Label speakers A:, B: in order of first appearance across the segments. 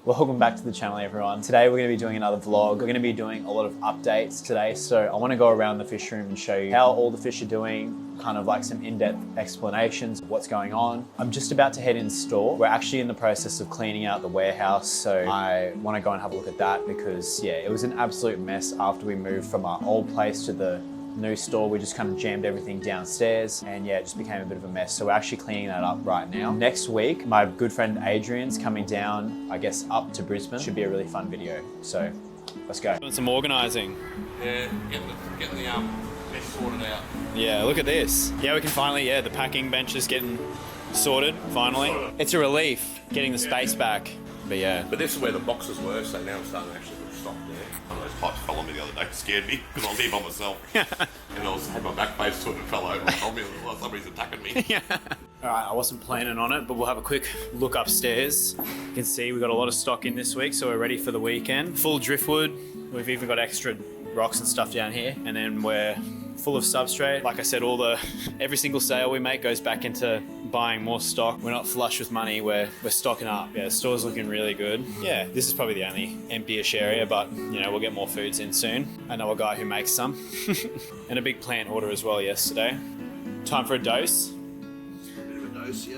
A: Welcome back to the channel, everyone. Today we're going to be doing another vlog. We're going to be doing a lot of updates today. So I want to go around the fish room and show you how all the fish are doing, kind of like some in-depth explanations of what's going on. I'm just about to head in store. We're actually in the process of cleaning out the warehouse. So I want to go and have a look at that because yeah, it was an absolute mess after we moved from our old place to the new store. We just kind of jammed everything downstairs and yeah, it just became a bit of a mess. So we're actually cleaning that up right now. Next week, my good friend Adrian's coming down, I guess, up to Brisbane. Should be a really fun video. So let's go. Doing some organising.
B: Yeah, getting the mesh sorted out.
A: Yeah, look at this. Yeah, we can finally, the packing bench is getting sorted, finally. It's a relief getting the space back. But yeah.
B: But this is where the boxes were, so now I'm starting to actually put stock there. One of those pipes fell on me the other day, it scared me, because I was here by myself. And I had my back face to it and fell over and told me like somebody's attacking me.
A: Yeah. Alright, I wasn't planning on it, but we'll have a quick look upstairs. You can see we've got a lot of stock in this week, so we're ready for the weekend. Full driftwood. We've even got extra rocks and stuff down here. And then we're full of substrate. Like I said, every single sale we make goes back into buying more stock. We're not flush with money, we're stocking up. Yeah, the store's looking really good. Yeah, this is probably the only empty-ish area, but you know, we'll get more foods in soon. I know a guy who makes some. And a big plant order as well yesterday. Time for a dose.
B: A bit of a dose, yeah.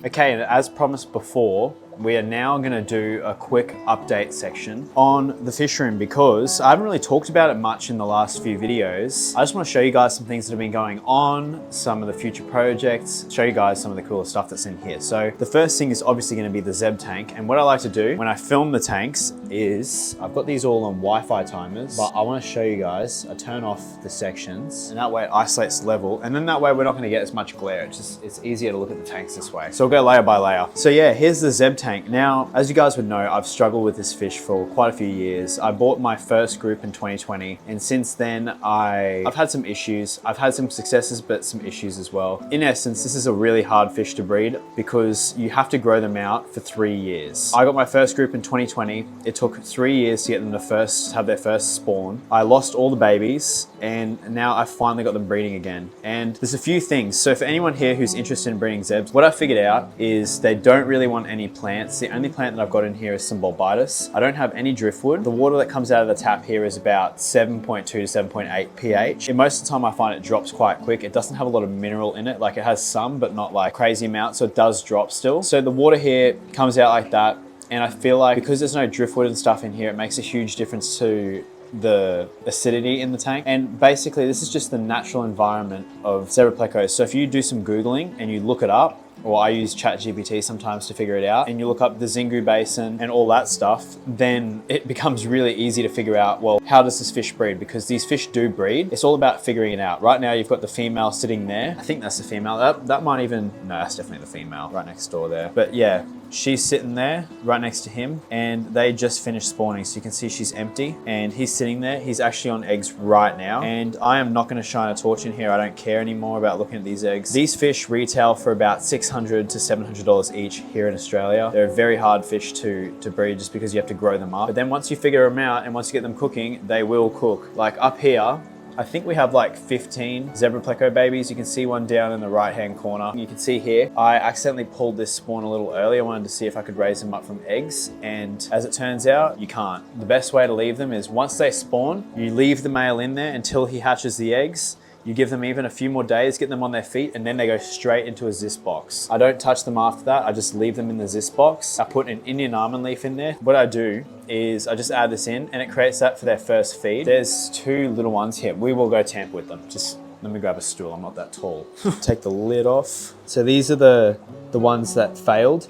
A: Okay, and as promised before, we are now going to do a quick update section on the fish room because I haven't really talked about it much in the last few videos. I just want to show you guys some things that have been going on, some of the future projects, show you guys some of the coolest stuff that's in here. So the first thing is obviously going to be the Zeb tank. And what I like to do when I film the tanks is I've got these all on Wi-Fi timers, but I want to show you guys, I turn off the sections and that way it isolates level. And then that way we're not going to get as much glare. It's easier to look at the tanks this way. So we'll go layer by layer. So yeah, here's the Zeb tank. Now, as you guys would know, I've struggled with this fish for quite a few years. I bought my first group in 2020, and since then I've had some issues. I've had some successes, but some issues as well. In essence, this is a really hard fish to breed because you have to grow them out for 3 years. I got my first group in 2020. It took 3 years to get them to have their first spawn. I lost all the babies, and now I've finally got them breeding again. And there's a few things. So for anyone here who's interested in breeding Zebs, what I figured out is they don't really want any plants. The only plant that I've got in here is some bulbitis. I don't have any driftwood. The water that comes out of the tap here is about 7.2 to 7.8 pH. And most of the time I find it drops quite quick. It doesn't have a lot of mineral in it. Like it has some, but not like crazy amount. So it does drop still. So the water here comes out like that. And I feel like because there's no driftwood and stuff in here, it makes a huge difference to the acidity in the tank. And basically this is just the natural environment of zebra plecos. So if you do some Googling and you look it up, or I use ChatGPT sometimes to figure it out, and you look up the Xingu Basin and all that stuff, then it becomes really easy to figure out, well, how does this fish breed? Because these fish do breed. It's all about figuring it out. Right now, you've got the female sitting there. I think that's the female. That might even, no, that's definitely the female right next door there. But yeah, she's sitting there right next to him and they just finished spawning. So you can see she's empty and he's sitting there. He's actually on eggs right now. And I am not gonna shine a torch in here. I don't care anymore about looking at these eggs. These fish retail for about $600 to $700 each here in Australia. They're a very hard fish to breed just because you have to grow them up. But then once you figure them out and once you get them cooking, they will cook. Like up here, I think we have like 15 zebra pleco babies. You can see one down in the right-hand corner. You can see here, I accidentally pulled this spawn a little early. I wanted to see if I could raise them up from eggs. And as it turns out, you can't. The best way to leave them is once they spawn, you leave the male in there until he hatches the eggs. You give them even a few more days, get them on their feet, and then they go straight into a Zis box. I don't touch them after that. I just leave them in the Zis box. I put an Indian almond leaf in there. What I do is I just add this in and it creates that for their first feed. There's 2 little ones here. We will go tamper with them. Just let me grab a stool. I'm not that tall. Take the lid off. So these are the ones that failed.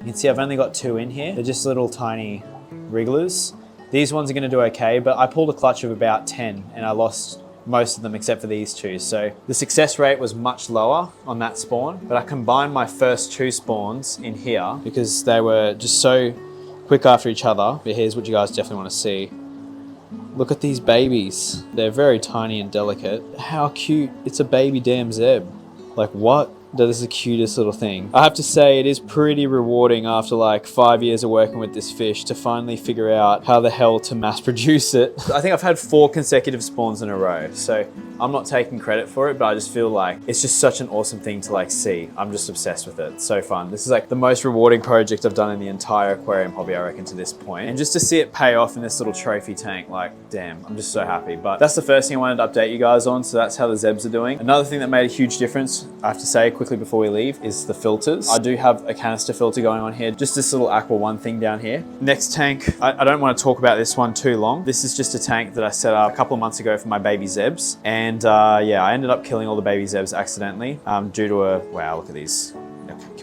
A: You can see I've only got 2 in here. They're just little tiny wrigglers. These ones are gonna do okay, but I pulled a clutch of about 10 and I lost most of them except for these 2. So the success rate was much lower on that spawn, but I combined my first 2 spawns in here because they were just so quick after each other. But here's what you guys definitely want to see. Look at these babies. They're very tiny and delicate. How cute. It's a baby damn Zeb. Like what? That is the cutest little thing. I have to say it is pretty rewarding after like 5 years of working with this fish to finally figure out how the hell to mass produce it. I think I've had 4 consecutive spawns in a row, so I'm not taking credit for it, but I just feel like it's just such an awesome thing to like see. I'm just obsessed with it. It's so fun. This is like the most rewarding project I've done in the entire aquarium hobby, I reckon, to this point. And just to see it pay off in this little trophy tank, like, damn, I'm just so happy. But that's the first thing I wanted to update you guys on. So that's how the Zebs are doing. Another thing that made a huge difference, I have to say quickly before we leave, is the filters. I do have a canister filter going on here, just this little Aqua One thing down here. Next tank, I don't want to talk about this one too long. This is just a tank that I set up a couple of months ago for my baby Zebs. And yeah, I ended up killing all the baby Zebs accidentally due to a, wow, look at these.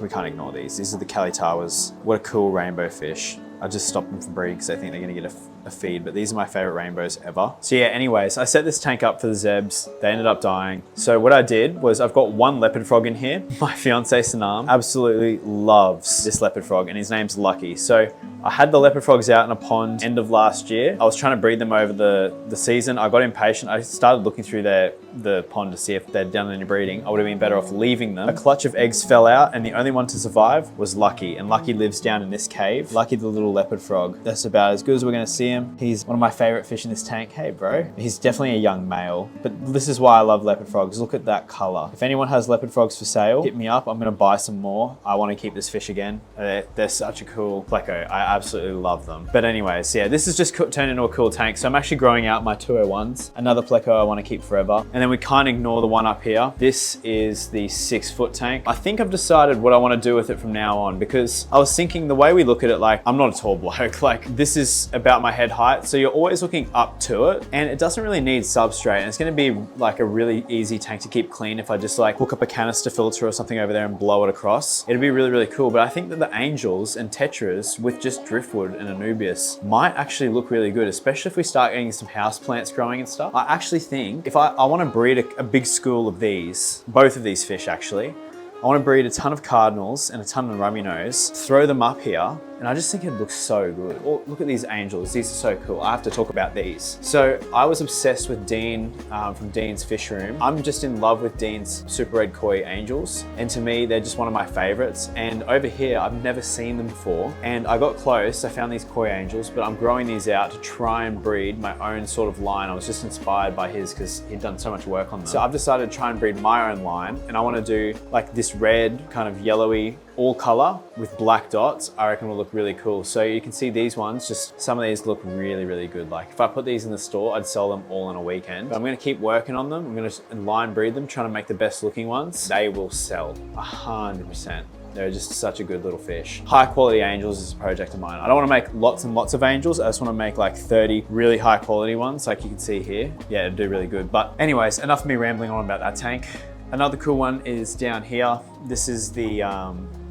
A: We can't ignore these. These are the Calitawas. What a cool rainbow fish. I just stopped them from breeding because I think they're gonna get a feed, but these are my favorite rainbows ever. So yeah, anyways, I set this tank up for the Zebs. They ended up dying. So what I did was I've got one leopard frog in here. My fiance Sanam absolutely loves this leopard frog and his name's Lucky. So I had the leopard frogs out in a pond end of last year. I was trying to breed them over the season. I got impatient. I started looking through the pond to see if they'd done any breeding. I would have been better off leaving them. A clutch of eggs fell out and the only one to survive was Lucky. And Lucky lives down in this cave. Lucky the little leopard frog. That's about as good as we're gonna see him. He's one of my favorite fish in this tank. Hey bro. He's definitely a young male, but this is why I love leopard frogs. Look at that color. If anyone has leopard frogs for sale, hit me up. I'm gonna buy some more. I wanna keep this fish again. They're such a cool pleco. I absolutely love them. But anyways, yeah, this has just turned into a cool tank. So I'm actually growing out my 201s. Another pleco I wanna keep forever. And then we can't ignore the one up here. This is the 6-foot tank. I think I've decided what I wanna do with it from now on, because I was thinking the way we look at it, like, I'm not a tall bloke. Like, this is about my head height. So you're always looking up to it and it doesn't really need substrate. And it's gonna be like a really easy tank to keep clean if I just like hook up a canister filter or something over there and blow it across. It'd be really, really cool. But I think that the angels and tetras with just driftwood and anubias might actually look really good, especially if we start getting some house plants growing and stuff. I actually think if I wanna breed a big school of these, both of these fish actually, I want to breed a ton of cardinals and a ton of rummy nose, throw them up here, and I just think it looks so good. Oh, look at these angels. These are so cool. I have to talk about these. So I was obsessed with Dean from Dean's Fish Room. I'm just in love with Dean's Super Red Koi angels. And to me, they're just one of my favorites. And over here, I've never seen them before. And I got close, I found these koi angels, but I'm growing these out to try and breed my own sort of line. I was just inspired by his because he'd done so much work on them. So I've decided to try and breed my own line. And I want to do like this red, kind of yellowy, all color with black dots. I reckon will look really cool. So you can see these ones, just some of these look really, really good. Like if I put these in the store, I'd sell them all in a weekend. But I'm gonna keep working on them. I'm gonna line breed them, trying to make the best looking ones. They will sell 100%. They're just such a good little fish. High quality angels is a project of mine. I don't want to make lots and lots of angels. I just want to make like 30 really high quality ones like you can see here. Yeah, it'd do really good. But anyways, enough of me rambling on about that tank. Another cool one is down here. This is the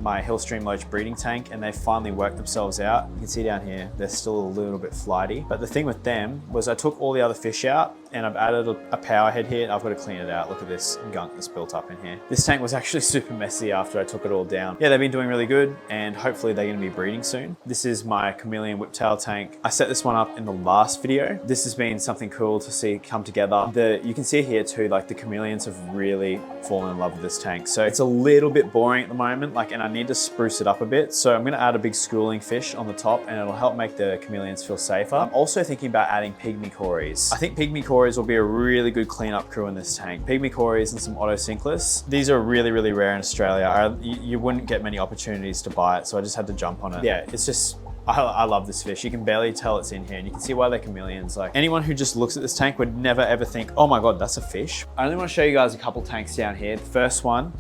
A: my Hillstream Loach breeding tank, and they finally worked themselves out. You can see down here, they're still a little bit flighty. But the thing with them was I took all the other fish out and I've added a power head here. I've got to clean it out. Look at this gunk that's built up in here. This tank was actually super messy after I took it all down. Yeah, they've been doing really good and hopefully they're gonna be breeding soon. This is my chameleon whiptail tank. I set this one up in the last video. This has been something cool to see come together. You can see here too, like the chameleons have really fallen in love with this tank. So it's a little bit boring at the moment, and I need to spruce it up a bit. So I'm gonna add a big schooling fish on the top and it'll help make the chameleons feel safer. I'm also thinking about adding pygmy cories. I think pygmy cories will be a really good cleanup crew in this tank. Pygmy cories and some otocinclus. These are really, really rare in Australia. You wouldn't get many opportunities to buy it, so I just had to jump on it. Yeah, it's just, I love this fish. You can barely tell it's in here and you can see why they're chameleons. Like anyone who just looks at this tank would never ever think, oh my God, that's a fish. I only want to show you guys a couple tanks down here. The first one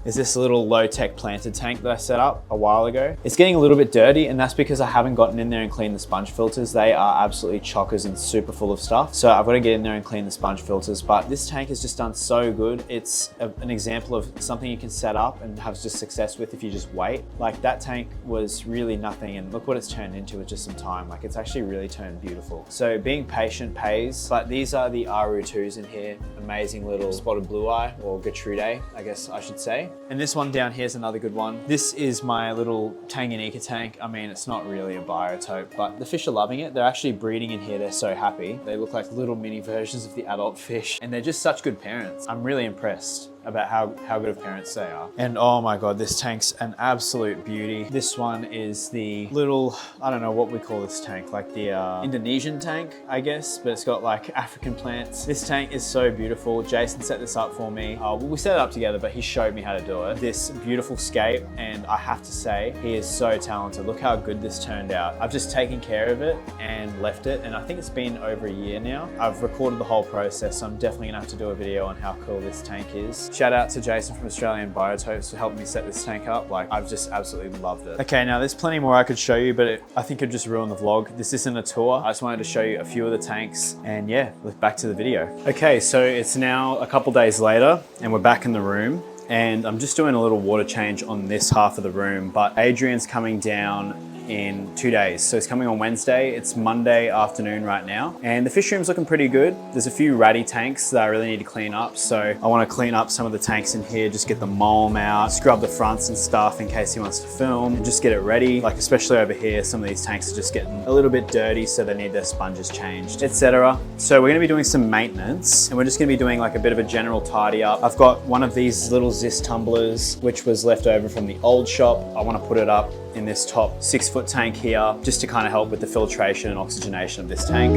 A: is this little low-tech planted tank that I set up a while ago. It's getting a little bit dirty and that's because I haven't gotten in there and cleaned the sponge filters. They are absolutely chockers and super full of stuff. So I've got to get in there and clean the sponge filters, but this tank has just done so good. It's an example of something you can set up and have just success with if you just wait. Like that tank was really nothing and look what it's turned into with just some time. Like it's actually really turned beautiful. So being patient pays, but these are the Aru2s in here. Amazing little spotted blue eye or Gertrude, I guess I should say. And this one down here is another good one. This is my little Tanganyika tank. I mean, it's not really a biotope, but the fish are loving it. They're actually breeding in here. They're so happy. They look like little mini versions of the adult fish and they're just such good parents. I'm really impressed. about how good of parents they are. And oh my God, this tank's an absolute beauty. This one is the little, I don't know what we call this tank, like the Indonesian tank, I guess, but it's got like African plants. This tank is so beautiful. Jason set this up for me. Well, we set it up together, but he showed me how to do it. This beautiful scape, and I have to say, he is so talented. Look how good this turned out. I've just taken care of it and left it, and I think it's been over a year now. I've recorded the whole process, so I'm definitely gonna have to do a video on how cool this tank is. Shout out to Jason from Australian Biotopes for helping me set this tank up. Like, I've just absolutely loved it. Okay, now there's plenty more I could show you, but I think it'd just ruin the vlog. This isn't a tour. I just wanted to show you a few of the tanks, and yeah, back to the video. Okay, so it's now a couple days later, and we're back in the room, and I'm just doing a little water change on this half of the room, but Adrian's coming down in 2 days. So it's coming on Wednesday. It's Monday afternoon right now. And the fish room's looking pretty good. There's a few ratty tanks that I really need to clean up. So I want to clean up some of the tanks in here, just get the mulm out, scrub the fronts and stuff in case he wants to film, and just get it ready. Like especially over here, some of these tanks are just getting a little bit dirty, so they need their sponges changed, etc. So we're gonna be doing some maintenance, and we're just gonna be doing like a bit of a general tidy up. I've got one of these little Zis tumblers, which was left over from the old shop. I want to put it up in this top 6-foot tank here, just to kind of help with the filtration and oxygenation of this tank.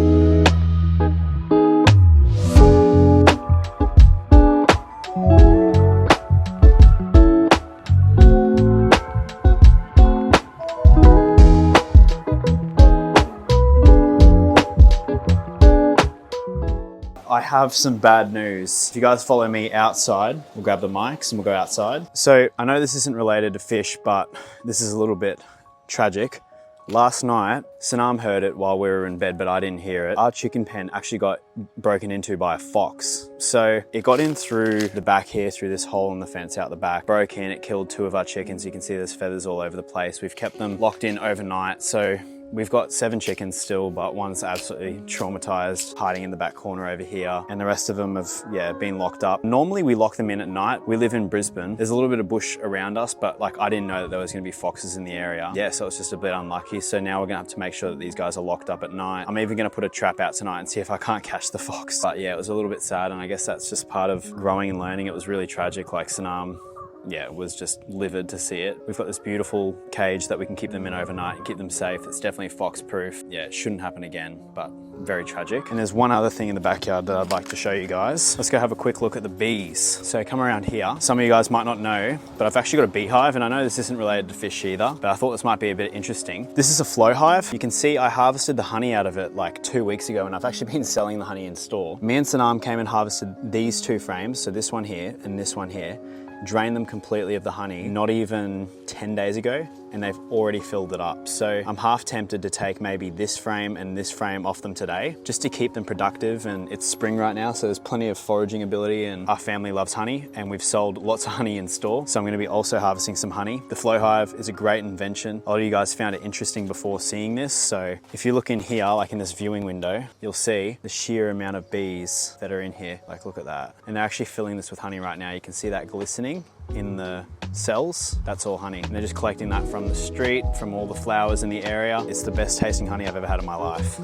A: I have some bad news. If you guys follow me outside, we'll grab the mics and we'll go outside. So I know this isn't related to fish, but this is a little bit tragic. Last night, Sanam heard it while we were in bed, but I didn't hear it. Our chicken pen actually got broken into by a fox. So it got in through the back here, through this hole in the fence out the back, broke in, it killed 2 of our chickens. You can see there's feathers all over the place. We've kept them locked in overnight. So we've got 7 chickens still, but one's absolutely traumatized, hiding in the back corner over here. And the rest of them have, been locked up. Normally we lock them in at night. We live in Brisbane. There's a little bit of bush around us, but like I didn't know that there was gonna be foxes in the area. Yeah, so it's just a bit unlucky. So now we're gonna have to make sure that these guys are locked up at night. I'm even gonna put a trap out tonight and see if I can't catch the fox. But yeah, it was a little bit sad, and I guess that's just part of growing and learning. It was really tragic. Like Sanam, was just livid to see it. We've got this beautiful cage that we can keep them in overnight and keep them safe. It's definitely fox proof. Yeah, it shouldn't happen again, but very tragic. And there's one other thing in the backyard that I'd like to show you guys. Let's go have a quick look at the bees. So come around here. Some of you guys might not know, but I've actually got a beehive, and I know this isn't related to fish either, but I thought this might be a bit interesting. This is a flow hive. You can see I harvested the honey out of it like 2 weeks ago, and I've actually been selling the honey in store. Me and Sanam came and harvested these 2 frames, so this one here and this one here, drained them completely of the honey not even 10 days ago, and they've already filled it up. So I'm half tempted to take maybe this frame and this frame off them today, just to keep them productive. And it's spring right now, so there's plenty of foraging ability, and our family loves honey, and we've sold lots of honey in store. So I'm gonna be also harvesting some honey. The flow hive is a great invention. A lot of you guys found it interesting before seeing this. So if you look in here, like in this viewing window, you'll see the sheer amount of bees that are in here. Like, look at that. And they're actually filling this with honey right now. You can see that glistening in the cells. That's all honey. And they're just collecting that from the street, from all the flowers in the area. It's the best tasting honey I've ever had in my life.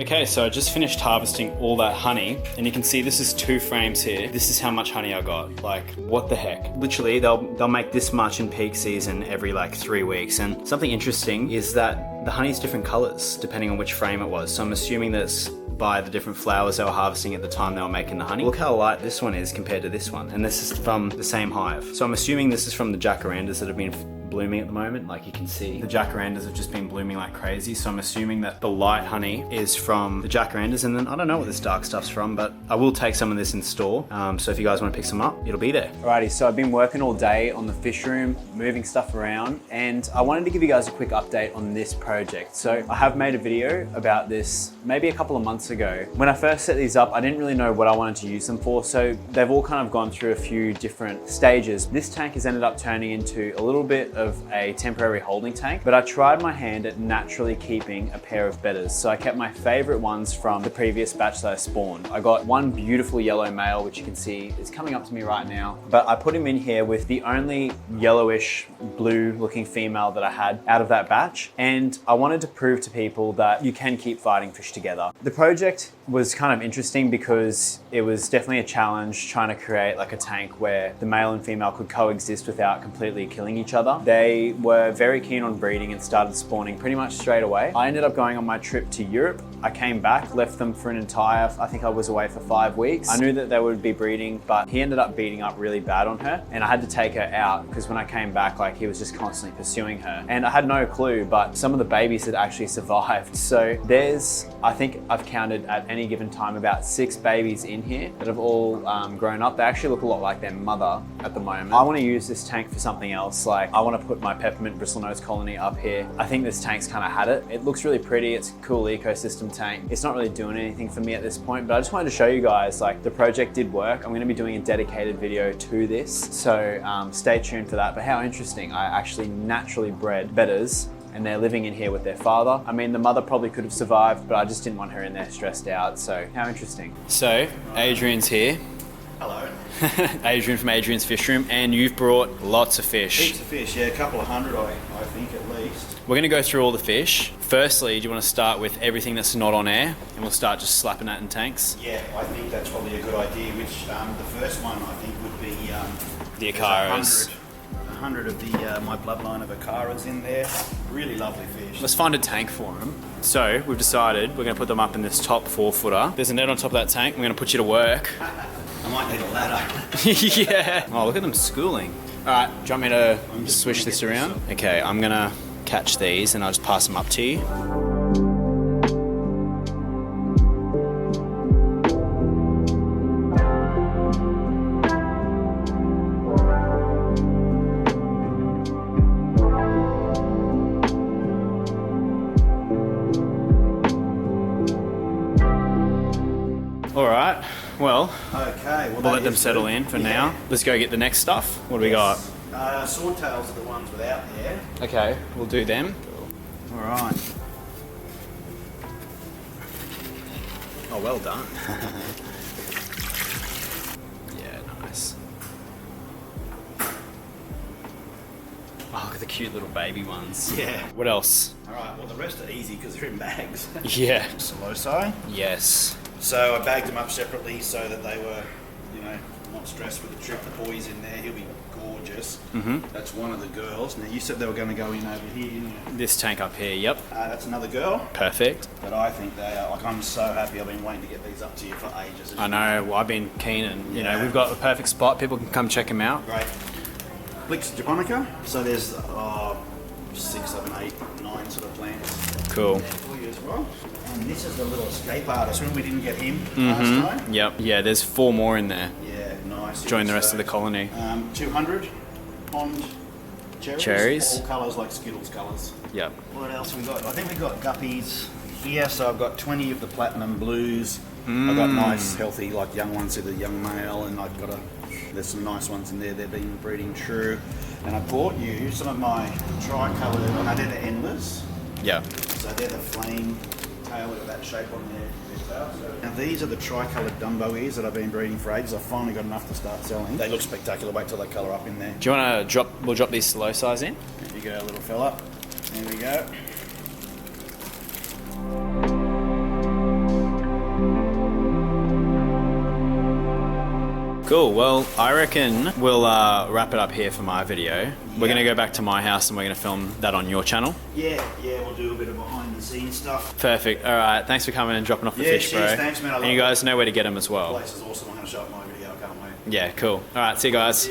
A: Okay, so I just finished harvesting all that honey, and you can see this is 2 frames here. This is how much honey I got. Like, what the heck? Literally, they'll make this much in peak season every like 3 weeks. And something interesting is that the honey's different colors depending on which frame it was. So I'm assuming that's by the different flowers they were harvesting at the time they were making the honey. Look how light this one is compared to this one. And this is from the same hive. So I'm assuming this is from the jacarandas that have been blooming at the moment. Like you can see, the jacarandas have just been blooming like crazy. So I'm assuming that the light honey is from the jacarandas, and then I don't know what this dark stuff's from, but I will take some of this in store. So if you guys want to pick some up, it'll be there. Alrighty, so I've been working all day on the fish room, moving stuff around, and I wanted to give you guys a quick update on this project. So I have made a video about this maybe a couple of months ago. When I first set these up, I didn't really know what I wanted to use them for. So they've all kind of gone through a few different stages. This tank has ended up turning into a little bit of a temporary holding tank, but I tried my hand at naturally keeping a pair of Bettas. So I kept my favorite ones from the previous batch that I spawned. I got one beautiful yellow male, which you can see is coming up to me right now, but I put him in here with the only yellowish blue looking female that I had out of that batch. And I wanted to prove to people that you can keep fighting fish together. The project was kind of interesting because it was definitely a challenge trying to create like a tank where the male and female could coexist without completely killing each other. They were very keen on breeding and started spawning pretty much straight away. I ended up going on my trip to Europe. I came back, left them for an entire, I think I was away for 5 weeks. I knew that they would be breeding, but he ended up beating up really bad on her, and I had to take her out because when I came back, like he was just constantly pursuing her. And I had no clue, but some of the babies had actually survived. So there's, I think I've counted at any given time about 6 babies in here that have all grown up. They actually look a lot like their mother at the moment. I want to use this tank for something else. Like I want to put my peppermint bristlenose colony up here. I think this tank's kind of had it. It looks really pretty. It's a cool ecosystem tank. It's not really doing anything for me at this point, but I just wanted to show you guys like the project did work. I'm going to be doing a dedicated video to this. So stay tuned for that. But how interesting. I actually naturally bred Bettas, and they're living in here with their father. I mean, the mother probably could have survived, but I just didn't want her in there stressed out. So how interesting. So Adrian's here.
C: Hello.
A: Adrian from Adrian's Fish Room, and you've brought lots of fish.
C: Heaps of fish, yeah, a couple of hundred I think at least.
A: We're gonna go through all the fish. Firstly, do you want to start with everything that's not on air, and we'll start just slapping that in tanks?
C: Yeah, I think that's probably a good idea, which the first one I think would be
A: The Acaras.
C: 100 of the my bloodline of Acaras in there. Really lovely fish.
A: Let's find a tank for them. So we've decided we're gonna put them up in this top 4-footer. There's a net on top of that tank. We're gonna put you to work.
C: I might need a ladder.
A: Yeah. Oh, look at them schooling. All right, do you want me to swish this around? Okay, I'm gonna catch these and I'll just pass them up to you. All right, well,
C: Okay,
A: we'll let them settle in for now. Let's go get the next stuff. What do we got?
C: Swordtails are the ones without there.
A: Okay, we'll do them.
C: All right.
A: Oh, well done. Yeah, nice. Oh, look at the cute little baby ones.
C: Yeah.
A: What else?
C: All right, well the rest are easy because they're in bags.
A: Yeah.
C: Solosi.
A: Yes.
C: So I bagged them up separately so that they were, not stressed with the trip. The boy's in there, he'll be gorgeous.
A: Mm-hmm.
C: That's one of the girls. Now you said they were going to go in over here, didn't you?
A: This tank up here, yep.
C: That's another girl.
A: Perfect.
C: But I think they are, like I'm so happy. I've been waiting to get these up to you for ages.
A: I know, well, I've been keen and, you know,
C: Yeah.
A: we've got a perfect spot. People can come check them out.
C: Great. Blix japonica. So there's 6, 7, 8, 9 sort of plants.
A: Cool.
C: There for you as well. And this is the little escape artist. Remember we didn't get him
A: Mm-hmm.
C: last time?
A: Yep. Yeah, there's 4 more in there.
C: Yeah, nice.
A: Join the rest of the colony.
C: 200 pond cherries.
A: Cherries.
C: All colours like Skittles colours.
A: Yep.
C: What else we got? I think we got guppies here. So I've got 20 of the platinum blues. I've got nice, healthy, like young ones with a young male, and I've got there's some nice ones in there. They've been breeding true. And I bought you some of my tricoloured. Oh, they're the endless.
A: Yep.
C: So they're the flame tail with that shape on there. Now these are the tricoloured Dumbo ears that I've been breeding for ages. I've finally got enough to start selling. They look spectacular. Wait till they colour up in there.
A: Do you want to we'll drop these slow size in?
C: There you go, little fella. There we go.
A: Cool, well, I reckon we'll wrap it up here for my video. We're going to go back to my house and we're going to film that on your channel.
C: Yeah, we'll do a bit of behind the scenes stuff.
A: Perfect. All right, thanks for coming and dropping off the fish,
C: cheers,
A: bro.
C: Thanks, man.
A: And you guys know where to get them as well.
C: The place is awesome. I'm going to show up my video. I can't wait.
A: Yeah, cool. All right, see you guys.